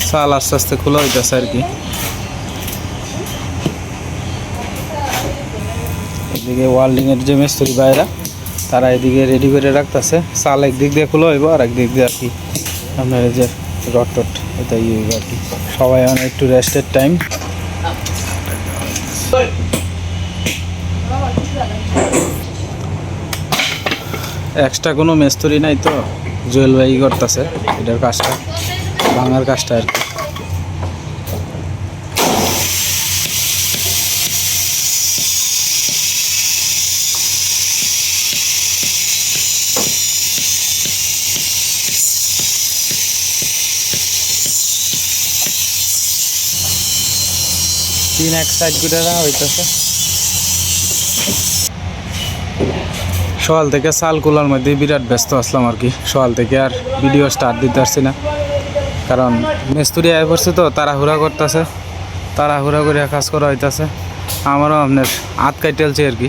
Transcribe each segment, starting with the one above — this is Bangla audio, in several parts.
চাল আস্তে আস্তে খোলা হইতেছে আর কি। এদিকে ওয়ার্ল্ডিংয়ের যে মিস্ত্রি ভাইরা তারা এদিকে রেডি করে রাখতেছে। চাল একদিক দিয়ে খোলা হইব আর একদিক দিয়ে আর কি আপনার এই যে রড টট এটা ইয়ে হইব আর কি। সবাই অনেক একটু রেস্টের টাইম। এক্সট্রা কোনো মিস্ত্রি নাই তো, জুয়েল ভাই করতেছে এটার কাজটা, ভাঙার কাজটা আর কি। তিন এক সাইড করে হইতেছে। সকাল থেকে চাল কুলার মধ্যে বিরাট ব্যস্ত আসলাম আর কি। সকাল থেকে আর ভিডিও স্টার্ট দিতে পারছি না, কারণ মিস্ত্রি আয় পড়ছে তো তাড়াহুড়া করতেছে, তাড়াহুড়া করে কাজ করা হইতেছে। আমারও আপনার হাত কাইটেলছে আর কি।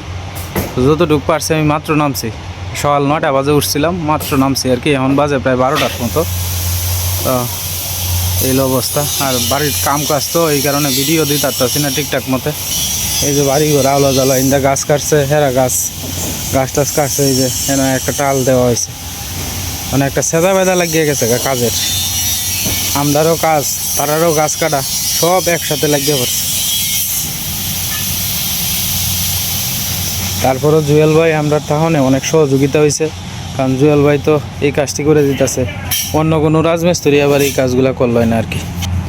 যতটুকু পারছি আমি মাত্র নামছি, সকাল 9টা বাজে উঠছিলাম, মাত্র নামছি আর কি। এখন বাজে প্রায় 12টার মতো। তো এই অবস্থা। আর বাড়ির কাম কাজ তো এই কারণে ভিডিও দিতে পারতেছি না ঠিকঠাক মতো। এই যে বাড়ি ঘর আলো জ্বালা ইন্দা গাছ কাটছে, হেরা গাছ টাছ কাটছে। এই যে এখানে একটা টাল দেওয়া হয়েছে, মানে একটা সেদা বেদা লাগিয়ে গেছে কাজের। আমরারও কাজ, তারারও গাছ কাটা, সব একসাথে লাগিয়ে পড়ছে। তারপরও জুয়েল ভাই আমরা তাহলে অনেক সহযোগিতা হয়েছে, কারণ জুয়েল ভাই তো এই কাজটি করে দিতেছে। অন্য কোনো রাজমিস্ত্রি আবার এই কাজগুলো করলো না আর কি।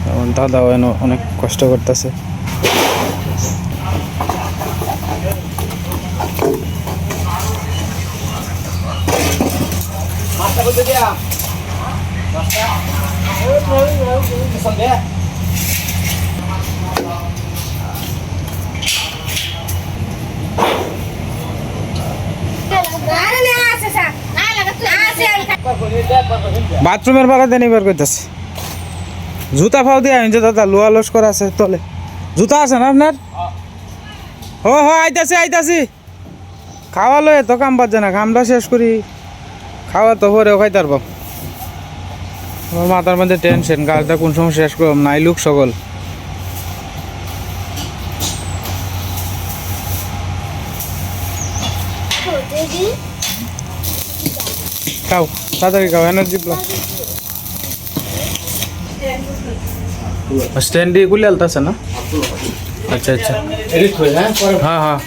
যেমন দাদাও এনে অনেক কষ্ট করতেছে। বাথরুমের বাগাতে নিবার করতেছে। জুতা ফাও দিয়ে আনছে দাদা, লোয়া লস করা আছে তলে। জুতা আছে না আপনার? ও হ আইতাছি আইতাছি। খাওয়া লয়ে তো কাম বাজছে না, কামটা শেষ করি, খাওয়া তো পরেও খাইতার পাব। আমার মাথার মধ্যে টেনশন, কাজটা কোন সময় শেষ করব, নাই লুক সকল। খাও তাড়াতাড়ি খাও, এনার্জি প্লাস। স্ট্যান্ড দিয়ে গুলি আলতাছে না? আচ্ছা আচ্ছা, হ্যাঁ হ্যাঁ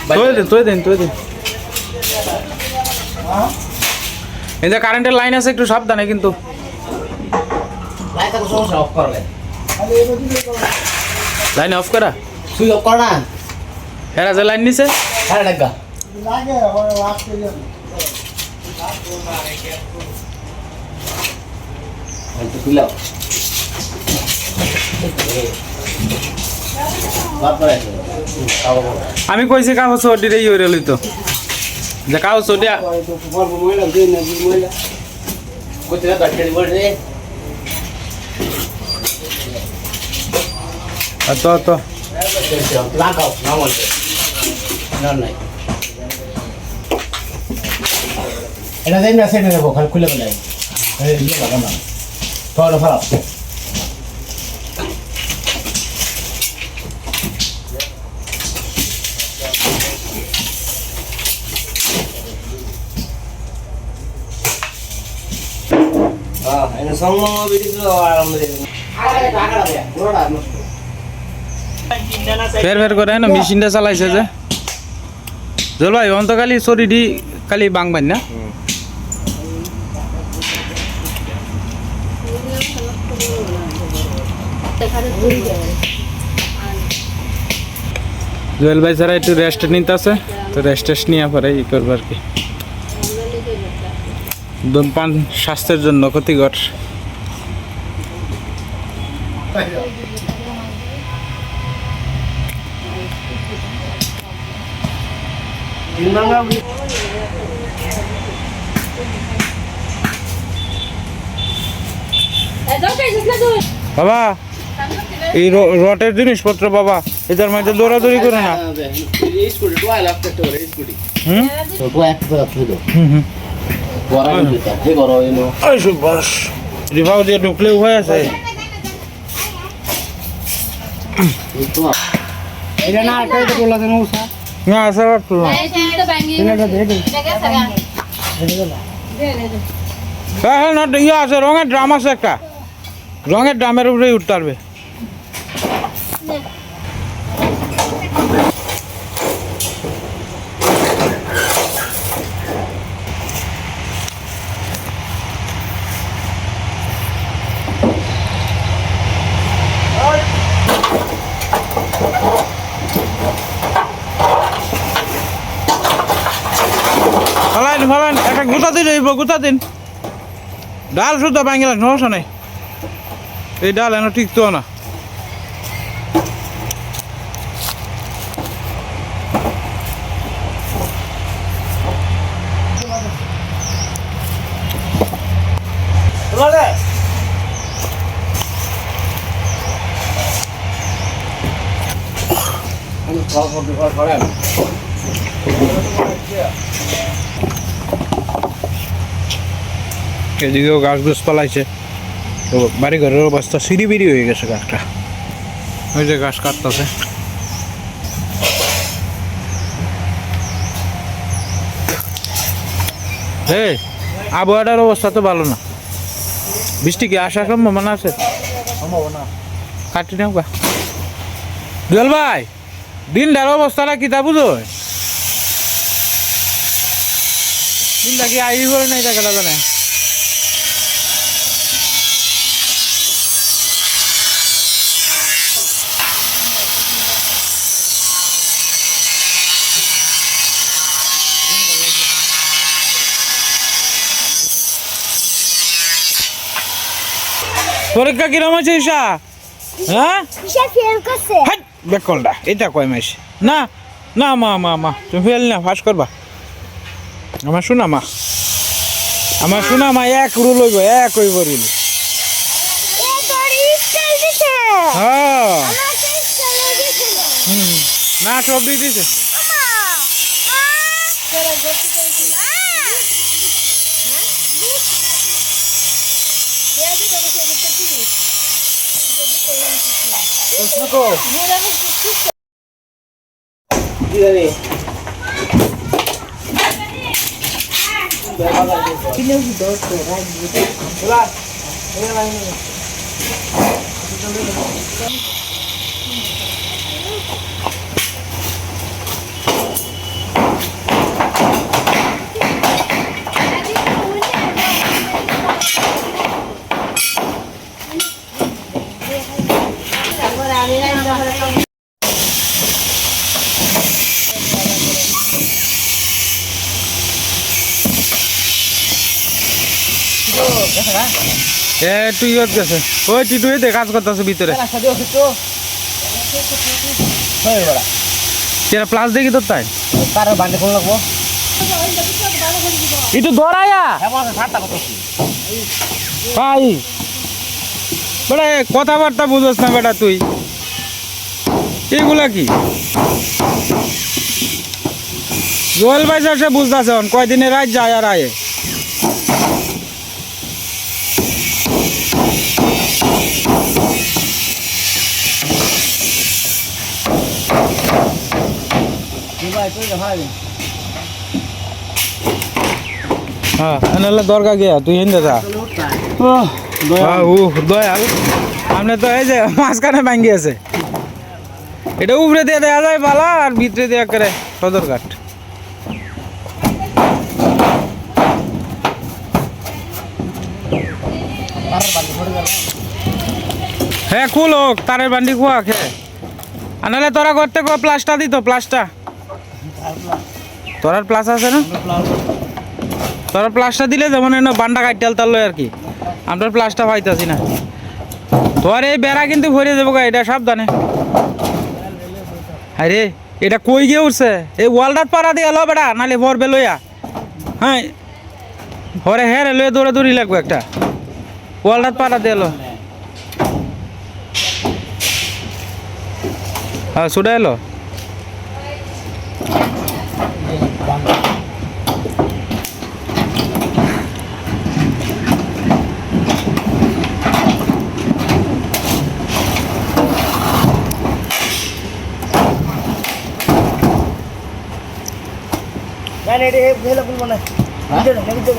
তুই দিন। এই যে কারেন্টের লাইন আছে, একটু সাবধানে কিন্তু। লাইন অফ করা, তুই অফ কর না। হ্যাঁ যে লাইন নিছে হ্যাঁ লাগা আমি কইছি কাগজ চটি রে ইয়ে রইল তো, যে কাগজ চটি তো তো লাগাও না বলতে না নাই এটা দেন না সেটা দেবো, খালি খুলে বলাই এই ইয়ে লাগা না তোরা ফারা এনে সঙ্গম ভিডিও আরাম দে আরে টাকা দে পুরোটা নষ্ট ফের করে না মেশিনটা চালাইছে যে জল ভাই অন্ত খালি শরীরই খালি বাংবান না। জুয়েল ভাই ছাড়া একটু রেস্ট নিতে আছে, তো রেস্ট নিয়ে পরে ই করবো আর কি। ধূমপান স্বাস্থ্যের জন্য ক্ষতিকর। বাবা এই রটের জিনিসপত্র বাবা এটার মধ্যে দৌড়াদৌড়ি করে না। রিভাও দিয়ে ঢুকলে হয়ে আছে এটা না একটা তো বলা দেন ওসা না আছে একটু এটা দে দে হ্যাঁ হ্যাঁ না ইয়ে আছে রঙের ড্রাম আছে একটা রঙের ড্রামের উপরেই উঠতে পারবে ফলাইন একটা গুতা দিন গুতা দিন ডাল শুদ্ধ ভাঙিল সমস্যা নেই এই ডাল এনে ঠিক তো না এদিকেও গাছ গুছ পালাইছে তো বাড়ি ঘরের অবস্থা সিঁড়ি হয়ে গেছে গাছটা ওই যে গাছ কাটতেছে হে আবহাওয়াটার অবস্থা তো ভালো না বৃষ্টি কি আসার সম্ভাবনা আছে কাটি নাও গা জল ভাই দিনটার অবস্থাটা কি তা বুঝো দিনটা কি আই করে নাই টাকাটা জানে পরীক্ষা কিরম হয়েছে ঈশা হ্যাঁ বেকলটা এটা কয় মাস না না মা তুমি ফেল না ফাঁস করবা আমার শোনা মা এক রুল হইব এক হইব রুল হ্যাঁ না সব দিয়ে দিছে তুই গেছে ওই টিটু এতে কাজ করতেছে ভিতরে প্লাস দেখি তোর তাই একটু ধরাইয়া ভাই বেটা কথাবার্তা বুঝোস না বেটা তুই এগুলা কি জল বাইসা সে বুঝতেছে কয়দিনে রাত যায় আর আয়ে হ্যাঁ দরকার গিয়া তুই হিন্দে যা দয়াল আপনি তো এই যে মাঝখানে ভাঙ্গি আছে এটা উপরে দিয়ে দেওয়া যায় বালা আর ভিতরে দেওয়া করে সদর ঘাট হ্যাঁ খুল হোক তারের বান্ডি খোয়া খেয়ে আনালে তোরা করতে প্লাসটা দিত প্লাসটা তোরার প্লাস আছে না তোরা প্লাসটা দিলে যেমন এনে বান্ডা কাটতে তাল আর কি আমরা প্লাসটা পাইতাছি না তোর এই বেড়া কিন্তু ভরে দেবো গা এটা সাবধানে আরে এটা কই গিয়ে উঠছে এই ওয়ালটার পাড়া দিয়ে এলো বেড়া নালে ভরবে লইয়া হ্যাঁ হরে হ্যাঁ লইয়া দৌড়াদৌড়ি লাগবে একটা ওয়ালটার পাড়া দিয়ে এলো হ্যাঁ ছুটে এলো রে ভেলা বলবো না ভিডিও না ভিডিও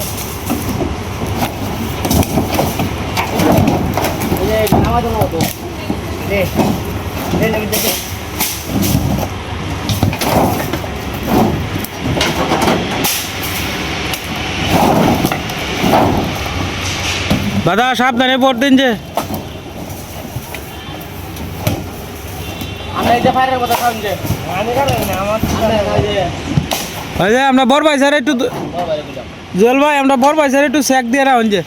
এই নামা দাও তো রে রে না ভিডিও দাদা সাবধানে পড়তেন যে আমরা এই যে ফায়ারের কথা কাম যে আমি কারণ না আমার ওই যে আমরা বড় ভাই স্যার একটু জল ভাই আমরা বড় ভাই স্যার একটু চেক দিয়ে রাখুন যে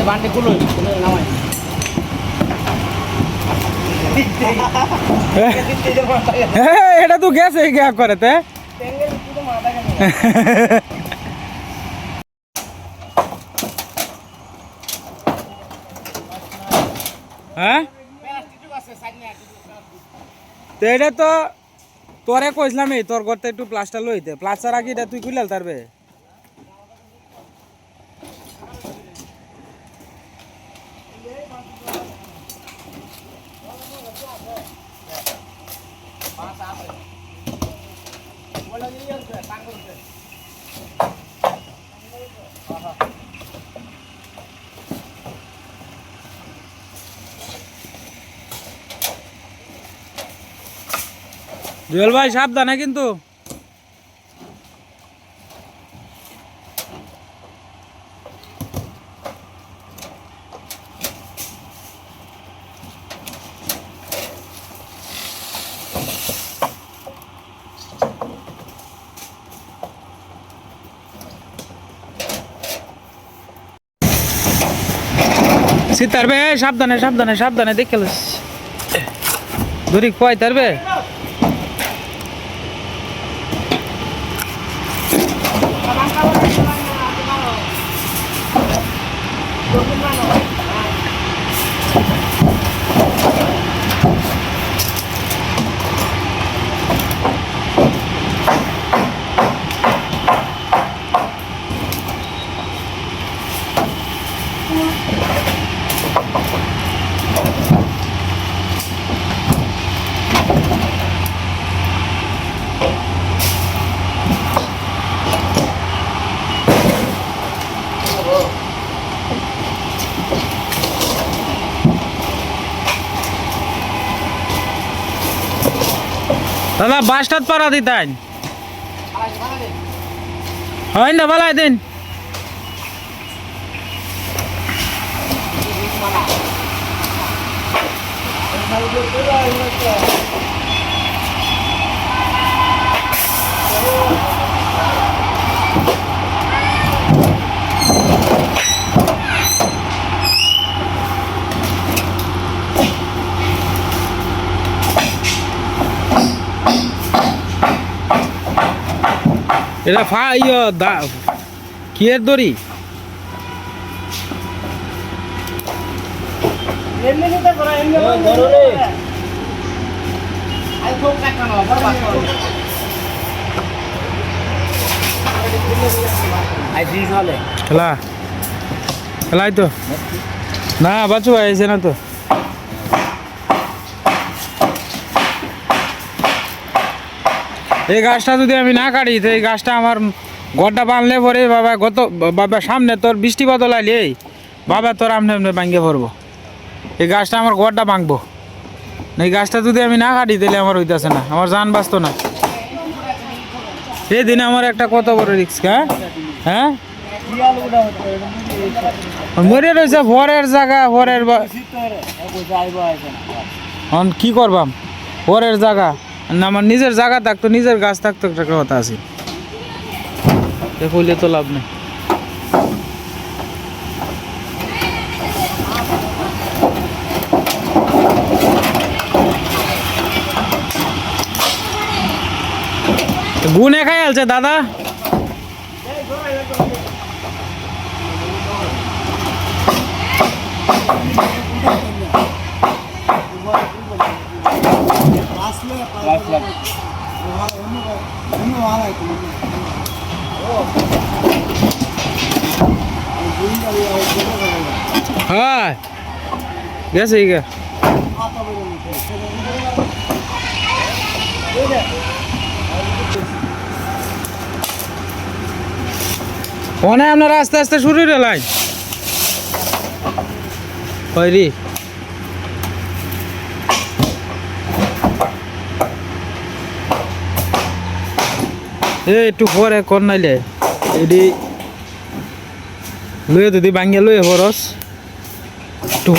বান্ডে গুলো নামাই এটা তো গেছে গ্যাপ করে তে হ্যাঁ তো এটা তো তোরে কইছিলাম এই তোর ঘরতে একটু প্লাস্টার লইতে প্লাস্টার আগে এটা তুই খুলে তারবে জুয়েল ভাই সাবধানে কিন্তু সিতারবে সাবধানে সাবধানে সাবধানে দেখে ধরি কয় তারবে দাদা বাসটাত পারা দিতেন হয় না বলাই দিন এটা কি এর দড়ি এমনি নিতে করা এমনি ধরো রে আই খুব কাটানো বরবাদ করো আই দিস হলে খেলা খেলাই তো না বাঁচু আইছে না তো এই গাছটা যদি আমি না কাটি তো এই গাছটা আমার ঘরটা বানলে পরে বাবা সামনে তোর বৃষ্টি বাদল আইলে বাবা তোর আমনে আমনে ভাঙ্গে পড়বো এই গাছটা আমার ঘরটা ভাঙবো এই গাছটা যদি আমি না কাটি তাহলে আমার হইতেছে না আমার জান বাঁচতো না এই দিনে আমার একটা কত বড় রিস্ক হ্যাঁ মরে রয়েছে ভরের জায়গা ভরের কি করবাম ভরের জায়গা না আমার নিজের জায়গা থাকতো নিজের গাছ থাকতো একটা কথা আছে কইলে তো লাভ নেই গুনে খাই আলছে দাদা হ্যাঁ গেছে ইগা ওনে আপনারা আস্তে আস্তে শুরু রে লাইন হয়রি একটু পরে কর নাইলে এডি লয়ে যদি ভাঙ্গে লয়ে খরচ একটু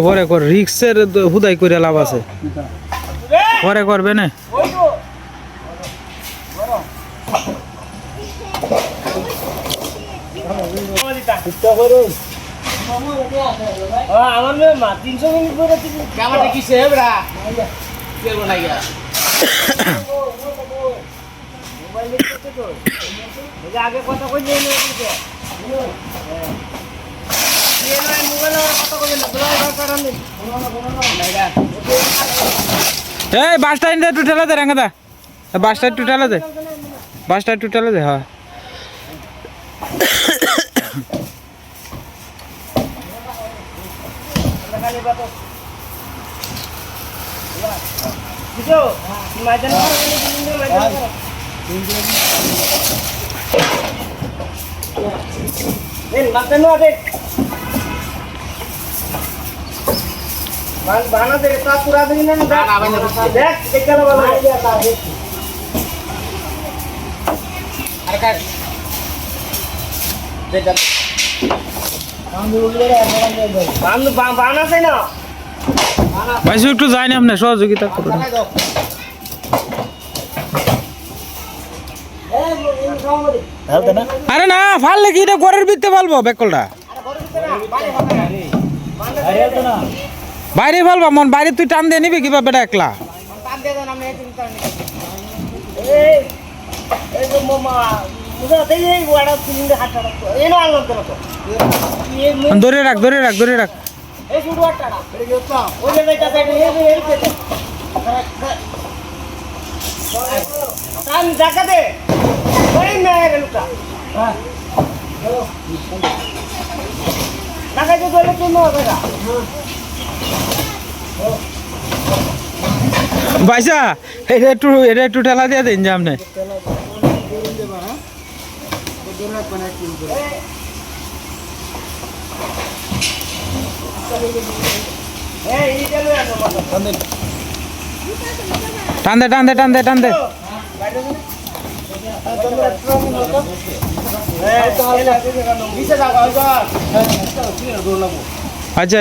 পরে কর রিক্সের হুদাই করে লাভ আছে পরে করবে না আমার মা 300 মিনিট পরে ক্যামেরা কি সে বড়া কেবল নাই গা মোবাইল দেখতে তো এই আগে কথা কই নেই না দিতে এই নয় মোবাইল আর কথা কই না ব্লগ করার নেই নাইগা এই বাসটা ইন্দে একটু ঠেলা দে রাঙ্গাদা বাসটা একটু ঠেলা দে হ্যাঁ খালি বাতো বুঝো মাইদান এই মাইদান আদে বানা দে তা পুরা দিন না দেখ দেখলা ভালো আর কাট দেখ বানা চাই না ভাইসু একটু যাই না আপনি সহযোগিতা করুন আরে না ফাললে কি এটা ঘরের ভিতরে ফালবো বেকলটা বাইরে ফালবা মন বাইরে তুই টান দিয়ে নিবি কিবা বেটা একলা ধরে রাখ ভাইসা এটা একটু ঠেলা দিয়ে দিন যে আপনি টান দে আচ্ছা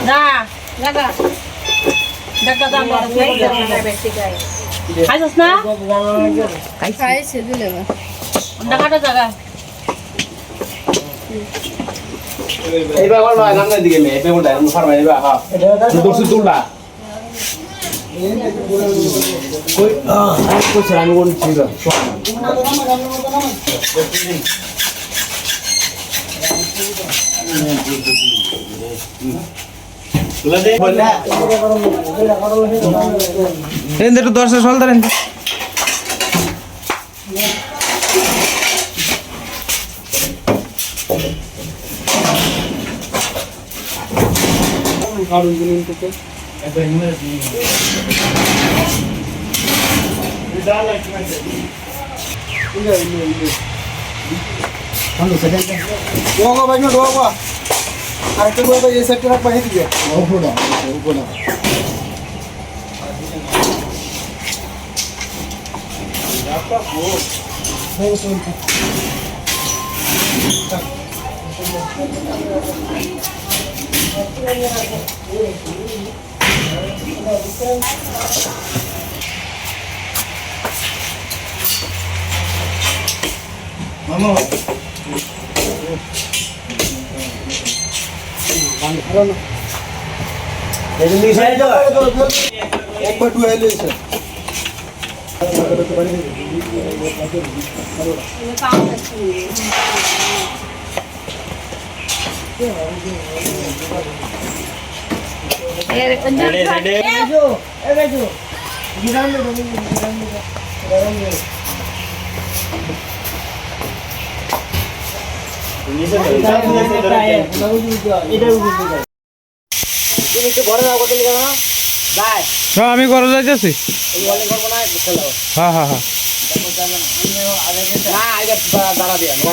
না লাগা ডাক্তার দাম খাইছস না খাইছে দিলে ডাকাটা জায়গা এইবার বল ভাই নাম দিকে মে এবে বলটা আমি ফারমাই দিবা হ্যাঁ দর্শি তুললা কই আমি কইছ আমি কোন ছিল তুলা দে বললা ఏంది একটু দর্শক সল ধরেন তুমি একটু ঘরে যাও করতে লিখে না যাই হ্যাঁ আমি ঘরে যাইতেছি এই ওয়ালে করবো না খেলো হ্যাঁ হ্যাঁ হ্যাঁ না আগে দাঁড়া দিয়ে না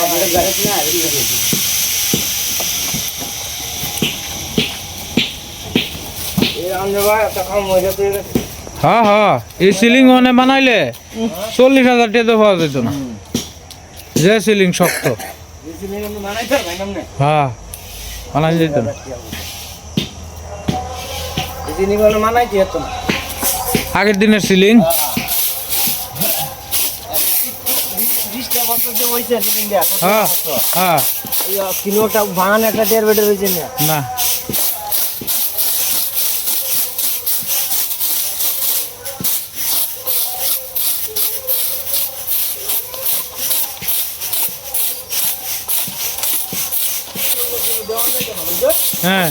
হ্যাঁ হ্যাঁ এই সিলিং মানে বানাইলে 40,000 টাকা তো পাওয়া যেত না যে সিলিং শক্ত হ্যাঁ বানাই যেত না মানাইতে হতো না আগের দিনের সিলিং 20টা বছর যে হয়েছে সেদিন দেখ হ্যাঁ হ্যাঁ কিলোটা ভাঙান একটা দেড় বেডের হয়েছে না না হ্যাঁ